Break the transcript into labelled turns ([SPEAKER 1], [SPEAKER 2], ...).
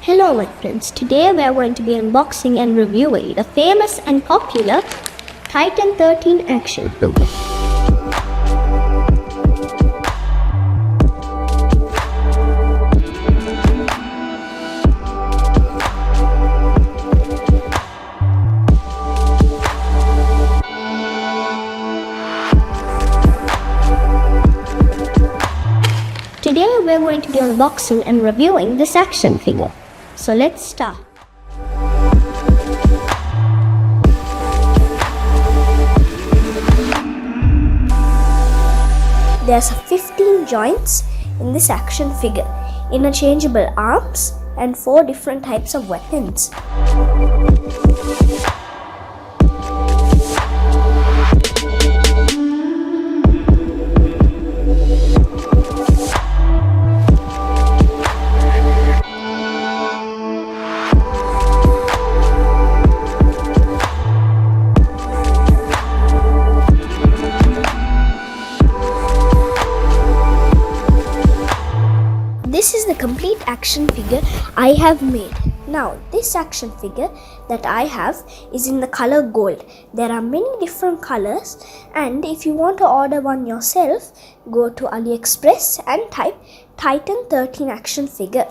[SPEAKER 1] Hello my friends, today we are going to be unboxing and reviewing the famous and popular Titan13 action figure. Today we are going to be unboxing and reviewing this action figure. So let's start. There's 15 joints in this action figure, interchangeable arms and 4 different types of weapons. This is the complete action figure I have made. Now, this action figure that I have is in the color gold. There are many different colors, and if you want to order one yourself, go to AliExpress and type Titan13 action figure.